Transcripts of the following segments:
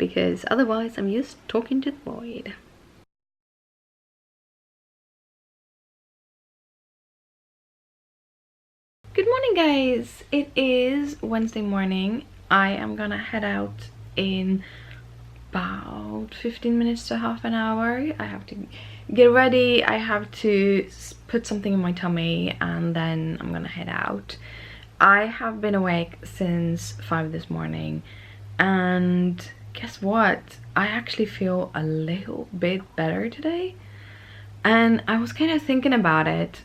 because otherwise I'm just talking to the void. Good morning, guys. It is Wednesday morning. I am gonna head out in about 15 minutes to half an hour. I have to get ready, I have to put something in my tummy, and then I'm gonna head out. I have been awake since 5 this morning, and guess what? I actually feel a little bit better today. And I was kind of thinking about it,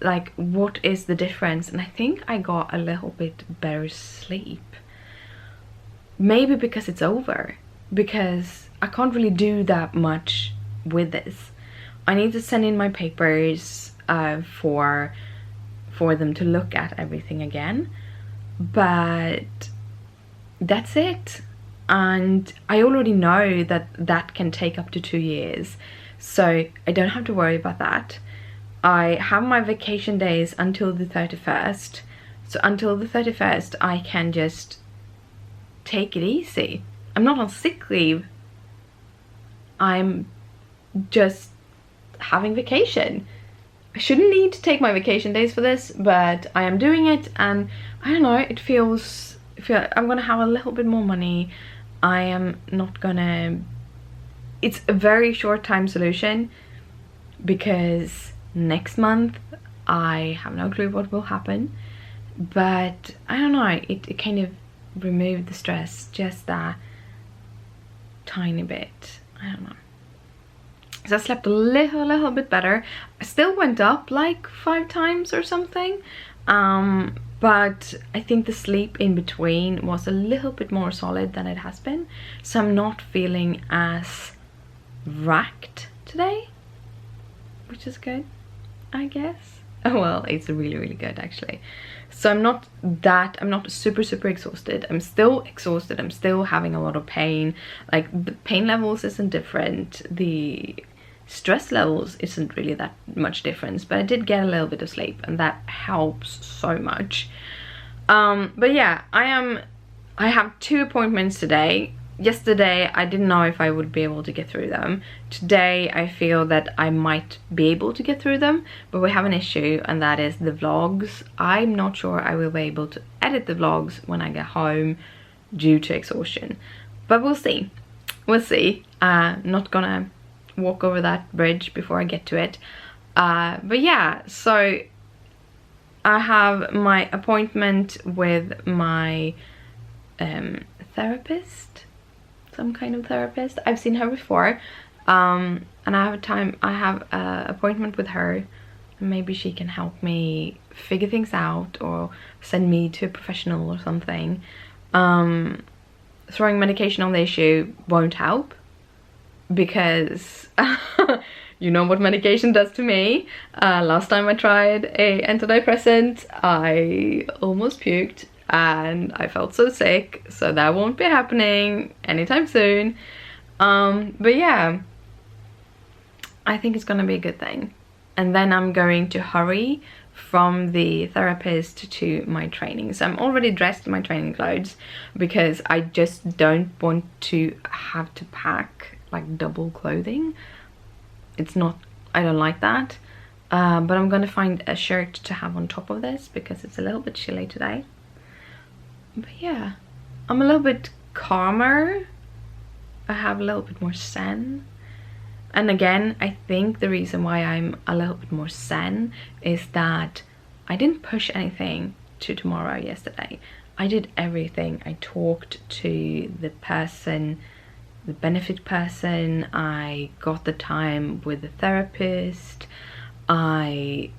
like, what is the difference? And I think I got a little bit better sleep. Maybe because it's over, because I can't really do that much with this. I need to send in my papers for them to look at everything again, but that's it. And I already know that that can take up to 2 years, so I don't have to worry about that. I have my vacation days until the 31st, so until the 31st I can just take it easy. I'm not on sick leave, I'm just having vacation. I shouldn't need to take my vacation days for this, but I am doing it, and I don't know, it feels I'm gonna have a little bit more money. I am not gonna, it's a very short time solution, because next month I have no clue what will happen, but I don't know, it kind of removed the stress just that tiny bit. I don't know. So I slept a little bit better. I still went up like 5 times or something, but I think the sleep in between was a little bit more solid than it has been, so I'm not feeling as racked today, which is good, I guess. Oh well, it's really good actually. So I'm not super exhausted. I'm still exhausted, I'm still having a lot of pain. Like, the pain levels isn't different, the stress levels isn't really that much difference, but I did get a little bit of sleep, and that helps so much. But yeah, I have 2 appointments today. Yesterday I didn't know if I would be able to get through them. Today I feel that I might be able to get through them, but we have an issue, and that is the vlogs. I'm not sure I will be able to edit the vlogs when I get home due to exhaustion, but we'll see. We'll see. Not gonna walk over that bridge before I get to it. But yeah, so I have my appointment with my therapist, some kind of therapist. I've seen her before, and I have an appointment with her, and maybe she can help me figure things out or send me to a professional or something. Throwing medication on the issue won't help, because you know what medication does to me. Last time I tried a antidepressant, I almost puked, and I felt so sick, so that won't be happening anytime soon. But yeah, I think it's gonna be a good thing. And then I'm going to hurry from the therapist to my training. So I'm already dressed in my training clothes, because I just don't want to have to pack like double clothing. It's not, I don't like that. But I'm gonna find a shirt to have on top of this, because it's a little bit chilly today. But yeah, I'm a little bit calmer. I have a little bit more zen. And again, I think the reason why I'm a little bit more zen is that I didn't push anything to tomorrow yesterday. I did everything. I talked to the person, the benefit person. I got the time with the therapist. I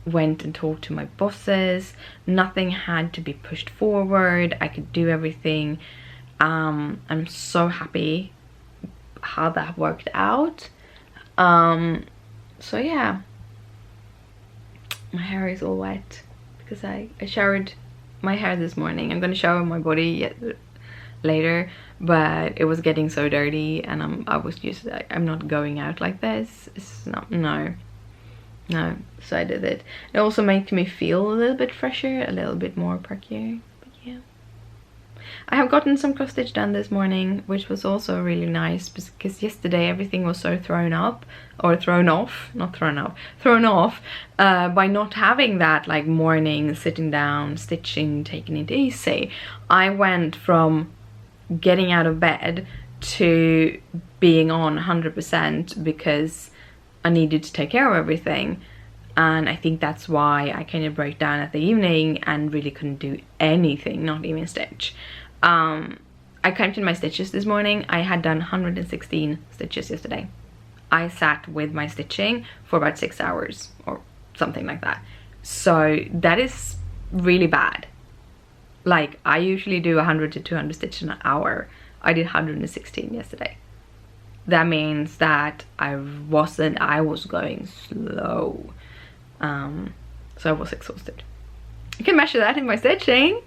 went and talked to my bosses. Nothing had to be pushed forward. I could do everything. I'm so happy how that worked out. So yeah, my hair is all wet because I showered my hair this morning. I'm gonna shower my body later, but it was getting so dirty, and I was just like, I'm not going out like this. It's not, no, so I did it. It also made me feel a little bit fresher, a little bit more perkier. But yeah, I have gotten some cross stitch done this morning, which was also really nice because yesterday everything was so thrown up, or thrown off, not thrown up, thrown off by not having that like morning sitting down, stitching, taking it easy. I went from getting out of bed to being on 100% because I needed to take care of everything. And I think that's why I kind of broke down at the evening and really couldn't do anything, not even stitch. I counted my stitches this morning. I had done 116 stitches yesterday. I sat with my stitching for about 6 hours or something like that. So that is really bad. Like, I usually do 100 to 200 stitches an hour. I did 116 yesterday. That means that I was going slow. So I was exhausted. You can measure that in my stitching.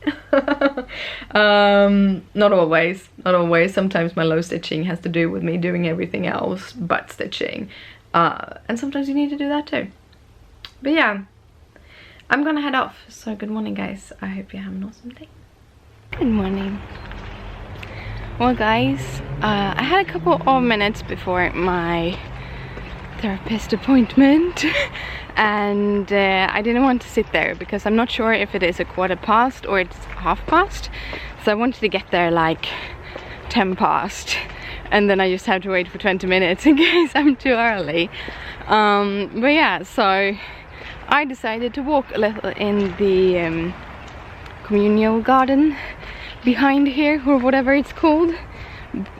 Not always. Sometimes my low stitching has to do with me doing everything else but stitching. And sometimes you need to do that too. But yeah, I'm gonna head off. So good morning, guys. I hope you have an awesome day. Good morning. Well, guys, I had a couple of minutes before my therapist appointment and I didn't want to sit there because I'm not sure if it is a 1/4 or it's 1/2. So I wanted to get there like 10 past, and then I just have to wait for 20 minutes in case I'm too early. But yeah, so I decided to walk a little in the communal garden behind here, or whatever it's called,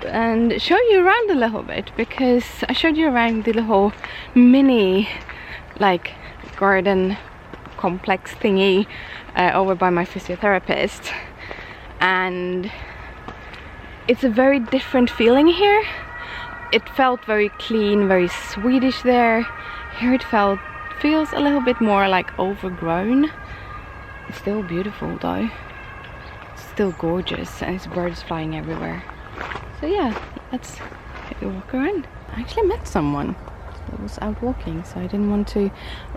and show you around a little bit, because I showed you around the little mini like garden complex thingy over by my physiotherapist, and it's a very different feeling here. It felt very clean, very Swedish there. Here it feels a little bit more like overgrown. It's still beautiful though. Still gorgeous, and it's birds flying everywhere. So yeah, let's walk around. I actually met someone that was out walking, so I didn't want to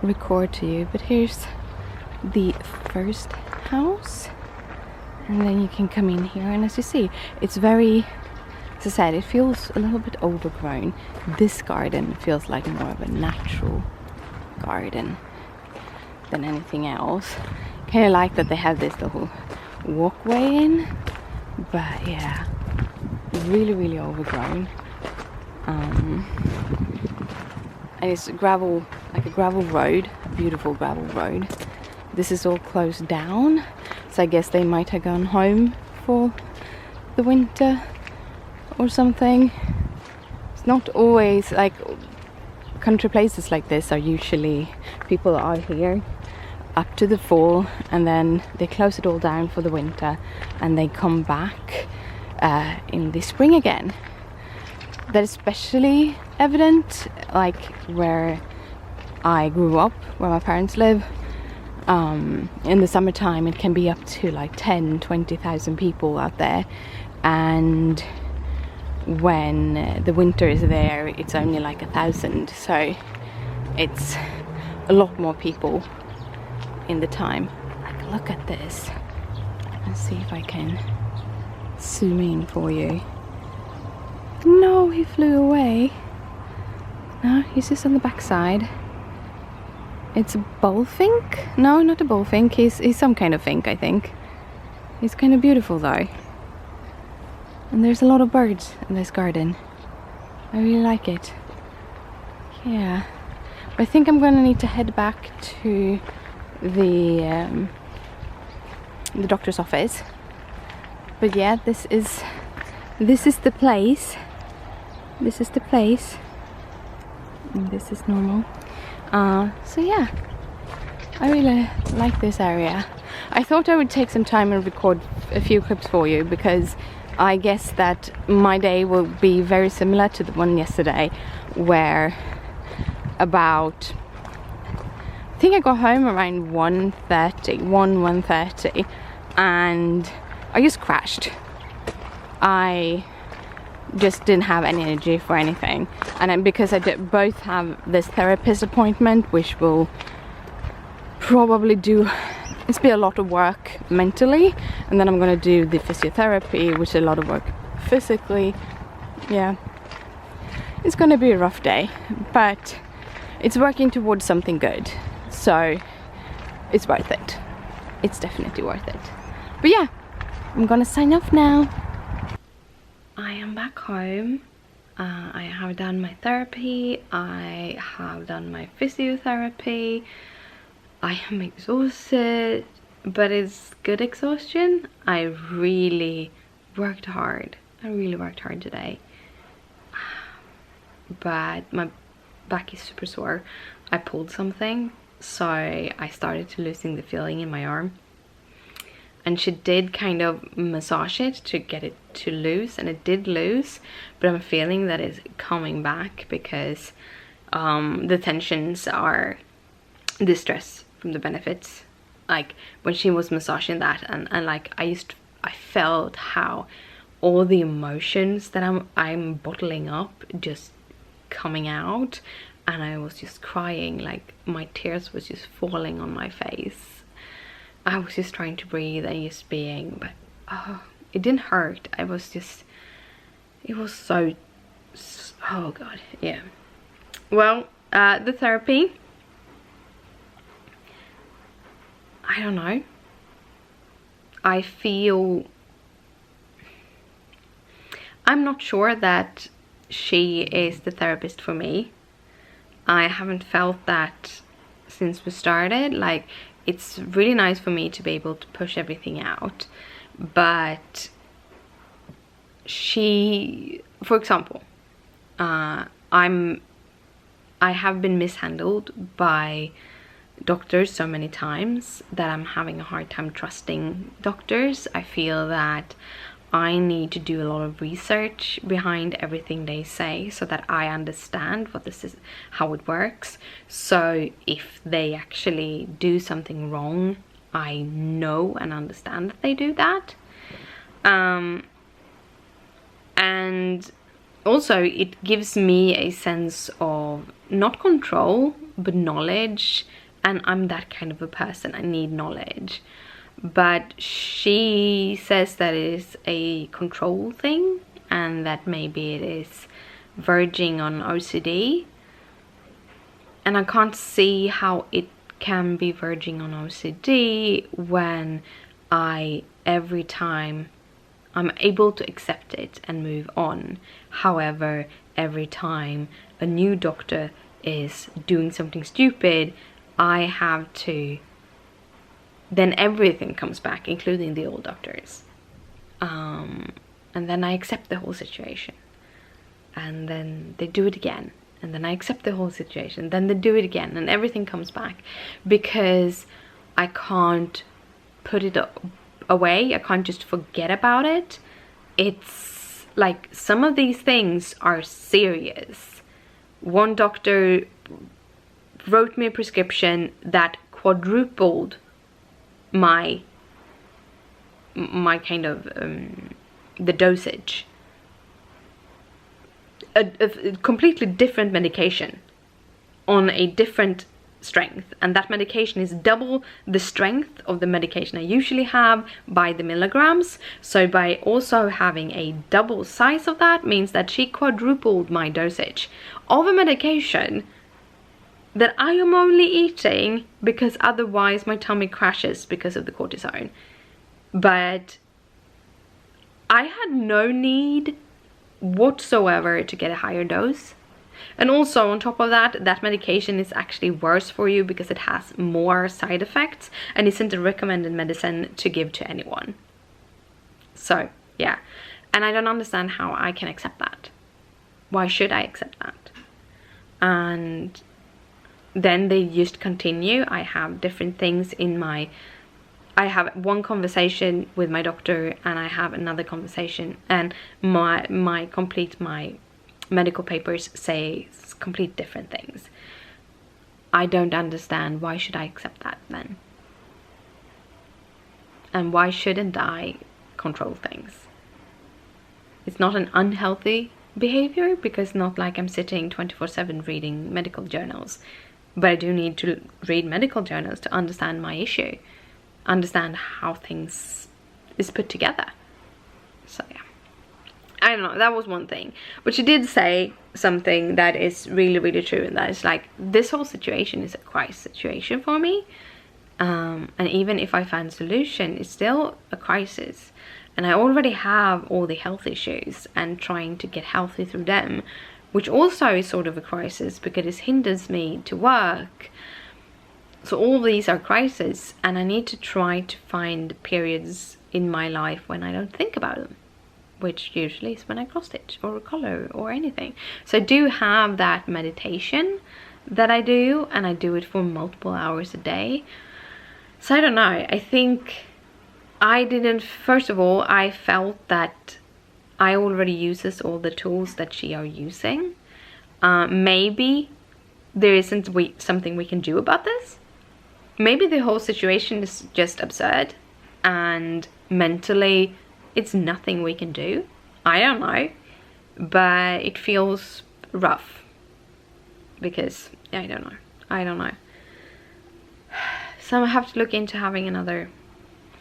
record to you, but here's the first house, and then you can come in here, and as you see, it's very, as I said, it feels a little bit overgrown. This garden feels like more of a natural garden than anything else. Kind of like that they have this little walkway in, but yeah, really overgrown. And it's gravel, like a gravel road, a beautiful gravel road. This is all closed down, so I guess they might have gone home for the winter or something. It's not always like country places like this are usually people are here up to the fall, and then they close it all down for the winter, and they come back in the spring again. That is especially evident like where I grew up, where my parents live. In the summertime it can be up to like 10,000-20,000 people out there, and when the winter is there it's only like 1,000, so it's a lot more people in the time. Like, look at this. Let's see if I can zoom in for you. No, he flew away. No, he's just on the back side. It's a bullfink? No, not a bullfink. He's some kind of fink, I think. He's kind of beautiful though. And there's a lot of birds in this garden. I really like it. Yeah. But I think I'm gonna need to head back to the doctor's office. But yeah, this is the place. This is the place. And this is normal. So yeah, I really like this area. I thought I would take some time and record a few clips for you, because I guess that my day will be very similar to the one yesterday, where about, I think I got home around 1:30, and I just crashed. I just didn't have any energy for anything, and then because I did both have this therapist appointment, which will probably do it's been a lot of work mentally, and then I'm gonna do the physiotherapy, which is a lot of work physically. Yeah, it's gonna be a rough day, but it's working towards something good, so it's worth it. It's definitely worth it. But yeah, I'm gonna sign off now. I am back home. I have done my therapy, I have done my physiotherapy. I am exhausted, but it's good exhaustion. I really worked hard. I really worked hard today. But my back is super sore. I pulled something, so I started to losing the feeling in my arm. And she did kind of massage it to get it to loose, and it did loose, but I'm feeling that it's coming back because the tensions are the stress from the benefits. Like when she was massaging that, and like I felt how all the emotions that I'm bottling up just coming out, and I was just crying, like my tears was just falling on my face. I was just trying to breathe and just being, but oh, it didn't hurt. It was so, oh god, yeah. Well, the therapy, I don't know. I feel, I'm not sure that she is the therapist for me. I haven't felt that since we started. Like, it's really nice for me to be able to push everything out, but she, for example, I have been mishandled by doctors so many times that I'm having a hard time trusting doctors. I feel that I need to do a lot of research behind everything they say so that I understand what this is, how it works. So if they actually do something wrong, I know and understand that they do that. And also it gives me a sense of not control, but knowledge. And I'm that kind of a person. I need knowledge. But she says that it is a control thing, and that maybe it is verging on OCD. And I can't see how it can be verging on OCD when every time I'm able to accept it and move on. However, every time a new doctor is doing something stupid, I have to, then everything comes back, including the old doctors. And then I accept the whole situation. And then they do it again. And then I accept the whole situation. Then they do it again. And everything comes back. Because I can't put it away. I can't just forget about it. It's like some of these things are serious. One doctor wrote me a prescription that quadrupled my kind of the dosage. A completely different medication on a different strength, and that medication is double the strength of the medication I usually have by the milligrams. So by also having a double size of that means that she quadrupled my dosage of a medication that I am only eating because otherwise my tummy crashes because of the cortisone. But I had no need whatsoever to get a higher dose. And also on top of that, that medication is actually worse for you because it has more side effects and isn't a recommended medicine to give to anyone. So yeah, and I don't understand how I can accept that. Why should I accept that? And then they just continue. I have different things in my, I have one conversation with my doctor and I have another conversation, and my medical papers say complete different things. I don't understand. Why should I accept that then? And why shouldn't I control things? It's not an unhealthy behavior because not like I'm sitting 24/7 reading medical journals. But I do need to read medical journals to understand my issue. understand how things is put together. So yeah, I don't know, that was one thing. But she did say something that is really, really true, and that is like, this whole situation is a crisis situation for me. And even if I find a solution, it's still a crisis. And I already have all the health issues and trying to get healthy through them, which also is sort of a crisis because it hinders me to work. So all these are crises, and I need to try to find periods in my life when I don't think about them, which usually is when I cross stitch or color or anything. So I do have that meditation that I do, and I do it for multiple hours a day. So I don't know, I think I didn't, first of all, I felt that I already uses all the tools that she are using. Maybe there isn't something we can do about this. Maybe the whole situation is just absurd and mentally it's nothing we can do. I don't know, but it feels rough because I don't know. So I have to look into having another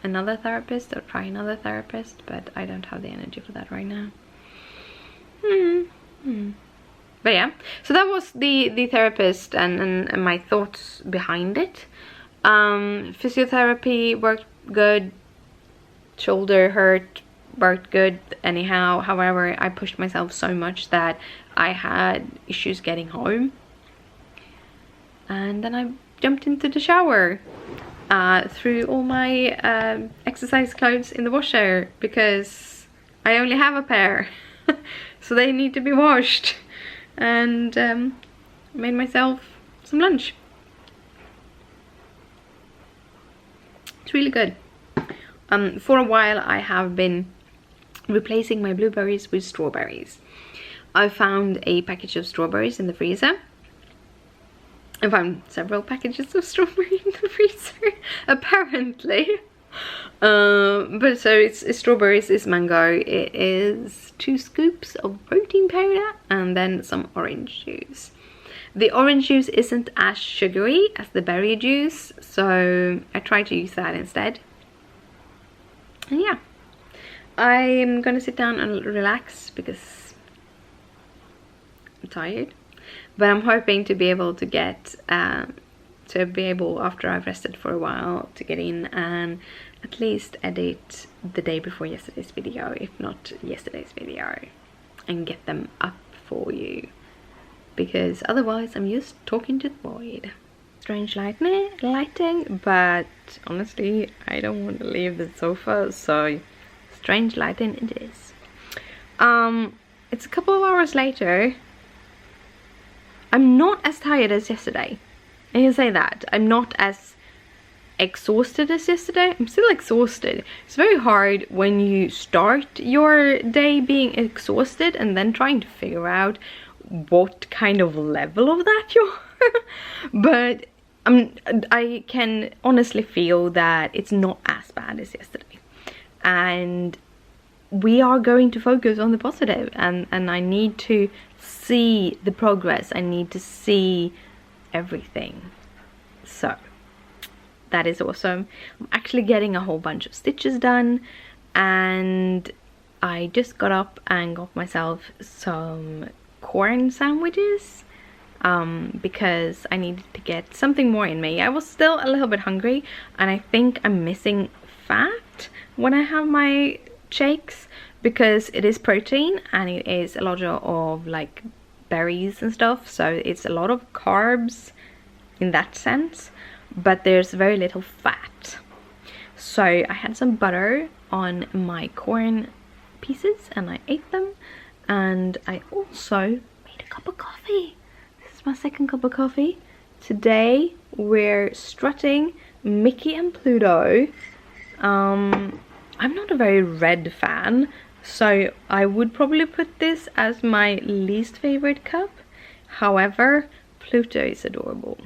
therapist, or try another therapist, but I don't have the energy for that right now. But yeah, so that was the therapist and my thoughts behind it. Physiotherapy worked good, shoulder hurt, worked good anyhow. However, I pushed myself so much that I had issues getting home, and then I jumped into the shower, threw all my exercise clothes in the washer because I only have a pair so they need to be washed, and made myself some lunch. It's really good. For a while I have been replacing my blueberries with strawberries. I found a package of strawberries in the freezer. I found several packages of strawberry in the freezer, apparently. But so it's strawberries, it's mango, it is 2 scoops of protein powder, and then some orange juice. The orange juice isn't as sugary as the berry juice, so I try to use that instead. And yeah, I'm gonna sit down and relax because I'm tired. But I'm hoping to be able to get, after I've rested for a while, to get in and at least edit the day before yesterday's video, if not yesterday's video, and get them up for you. Because otherwise I'm just talking to the void. Strange lighting, but honestly, I don't want to leave the sofa, so strange lighting it is. It's a couple of hours later. I'm not as tired as yesterday. I can say that. I'm not as exhausted as yesterday. I'm still exhausted. It's very hard when you start your day being exhausted and then trying to figure out what kind of level of that you are. But I can honestly feel that it's not as bad as yesterday. And we are going to focus on the positive, and I need to see the progress. I need to see everything. So that is awesome. I'm actually getting a whole bunch of stitches done, and I just got up and got myself some corn sandwiches because I needed to get something more in me. I was still a little bit hungry, and I think I'm missing fat when I have my shakes, because it is protein and it is a lot of like berries and stuff, so it's a lot of carbs in that sense, but there's very little fat. So I had some butter on my corn pieces and I ate them, and I also made a cup of coffee. This is my second cup of coffee. Today we're strutting Mickey and Pluto. I'm not a very red fan, so I would probably put this as my least favorite cup. However, Pluto is adorable.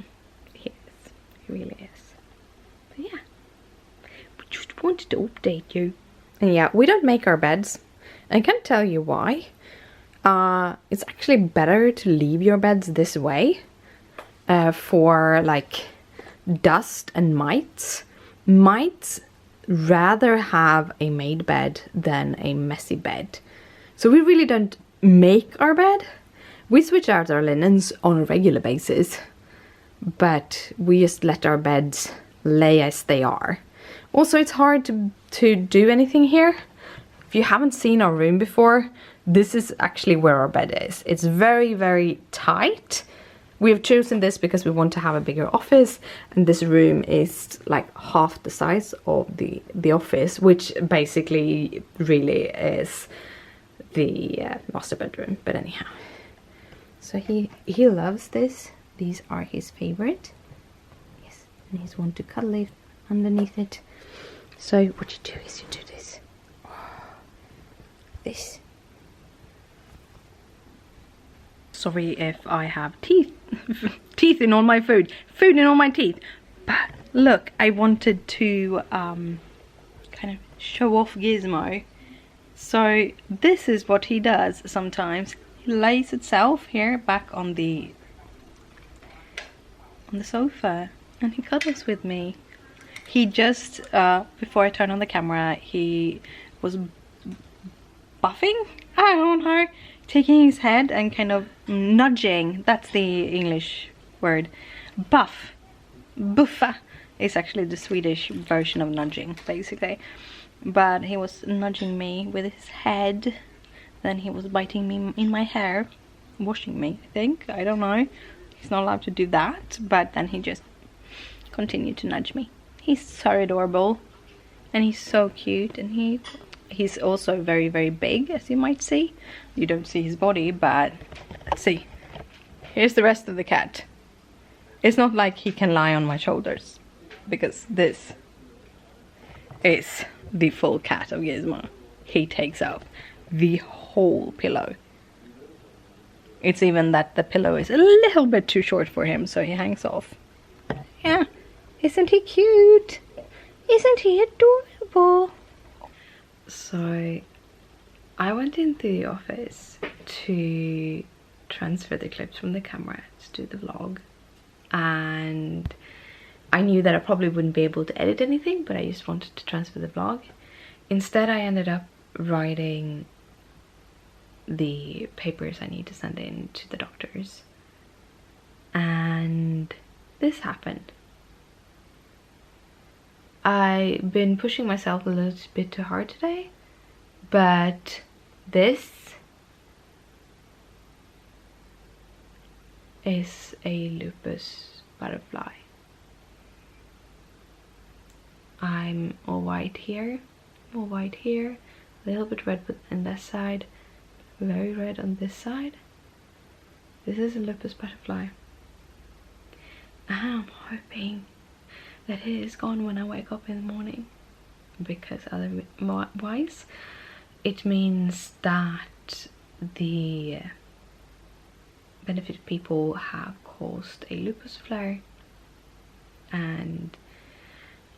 He is. He really is. But yeah, we just wanted to update you. And yeah, we don't make our beds. I can't tell you why. It's actually better to leave your beds this way for like dust and mites, might rather have a made bed than a messy bed. So we really don't make our bed. We switch out our linens on a regular basis, but we just let our beds lay as they are. Also, it's hard to do anything here. If you haven't seen our room before, this is actually where our bed is. It's very, very tight. We have chosen this because we want to have a bigger office, and this room is like half the size of the office, which basically really is the master bedroom. But anyhow, so he loves this. These are his favorite. Yes, and he's want to cuddle it underneath it. So what you do is you do this. This. Sorry if I have teeth in all my food in all my teeth, but look, I wanted to kind of show off Gizmo. So this is what he does sometimes. He lays itself here back on the sofa and he cuddles with me. He just before I turn on the camera, he was buffing, I don't know, taking his head and kind of nudging. That's the English word. Buffa is actually the Swedish version of nudging, basically. But he was nudging me with his head. Then he was biting me in my hair, washing me, I think. I don't know. He's not allowed to do that. But then he just continued to nudge me. He's so adorable. And he's so cute. And he's also very, very big, as you might see. You don't see his body, but let's see. Here's the rest of the cat. It's not like he can lie on my shoulders, because this is the full cat of Gizmo. He takes up the whole pillow. It's even that the pillow is a little bit too short for him, so he hangs off. Yeah, isn't he cute? Isn't he adorable? So I went into the office to transfer the clips from the camera to do the vlog, and I knew that I probably wouldn't be able to edit anything, but I just wanted to transfer the vlog. Instead, I ended up writing the papers I need to send in to the doctors, and this happened. I've been pushing myself a little bit too hard today, but this is a lupus butterfly. I'm all white here, a little bit red on this side, very red on this side. This is a lupus butterfly. I'm hoping that it is gone when I wake up in the morning, because otherwise it means that the benefited people have caused a lupus flare, and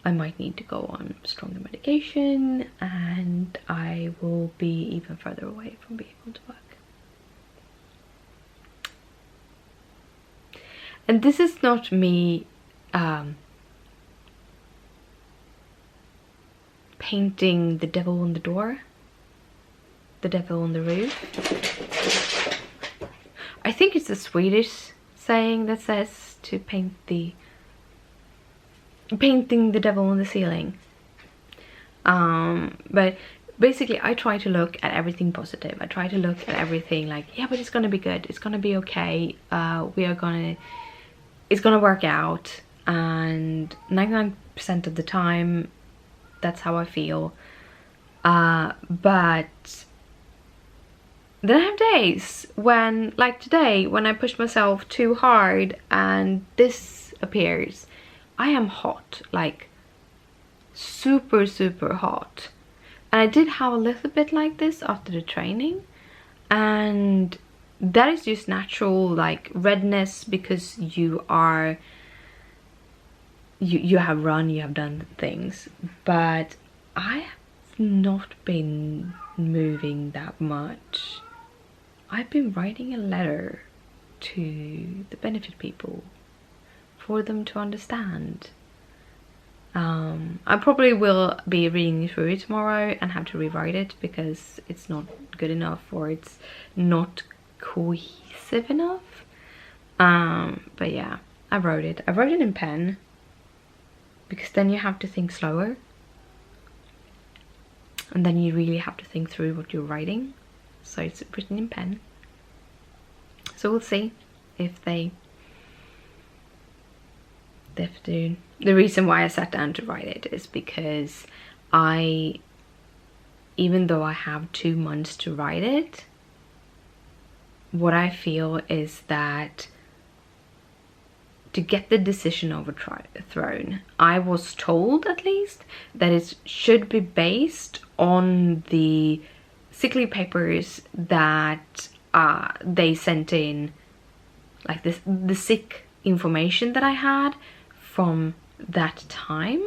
I might need to go on stronger medication, and I will be even further away from being able to work. And this is not me painting the devil on the door, the devil on the roof. I think it's a Swedish saying that says to painting the devil on the ceiling. But basically I try to look at everything positive. I try to look at everything like, yeah, but it's gonna be good, it's gonna be okay, it's gonna work out. And 99% of the time that's how I feel. But then I have days when, like today, when I push myself too hard and this appears. I am hot, like super hot. And I did have a little bit like this after the training, and that is just natural, like redness, because you have run, you have done things. But I have not been moving that much. I've been writing a letter to the benefit people for them to understand. I probably will be reading through it tomorrow and have to rewrite it because it's not good enough, or it's not cohesive enough. But yeah, I wrote it in pen because then you have to think slower, and then you really have to think through what you're writing. So it's written in pen. So we'll see if they do. The reason why I sat down to write it is because even though I have 2 months to write it, what I feel is that to get the decision overthrown, I was told at least that it should be based on the sick leave papers that they sent in, like the sick information that I had from that time.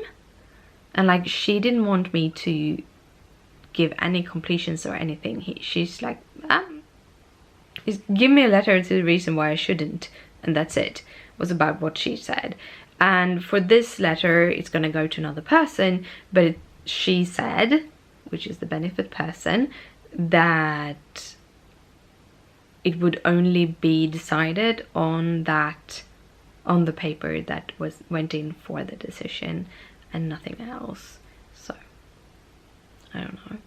And like, she didn't want me to give any completions or anything. She's like, give me a letter to the reason why I shouldn't, and that's it. Was about what she said. And for this letter, it's gonna go to another person, but she said, which is the benefit person, that it would only be decided on the paper that went in for the decision and nothing else. So I don't know.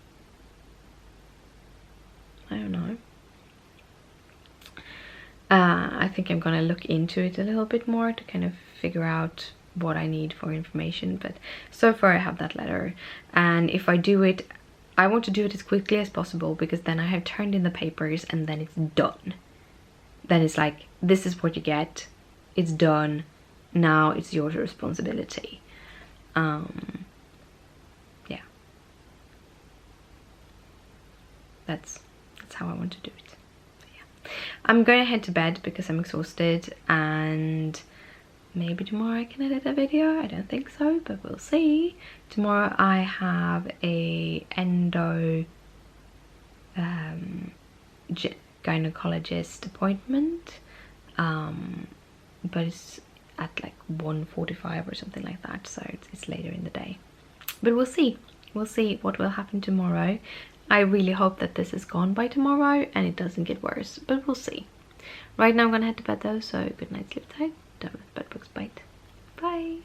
I think I'm gonna look into it a little bit more to kind of figure out what I need for information, but so far I have that letter, and if I do it, I want to do it as quickly as possible, because then I have turned in the papers and then it's done. Then it's like, this is what you get, it's done, now it's your responsibility. Yeah, that's how I want to do it. Yeah, I'm going to head to bed because I'm exhausted, and maybe tomorrow I can edit a video. I don't think so, but we'll see. Tomorrow I have a endo gynecologist appointment, but it's at like 1:45 or something like that, so it's later in the day. But we'll see what will happen tomorrow. I really hope that this is gone by tomorrow and it doesn't get worse, but we'll see. Right now I'm gonna head to bed though, so good night, sleep tight. Don't let bedbugs bite. Bye.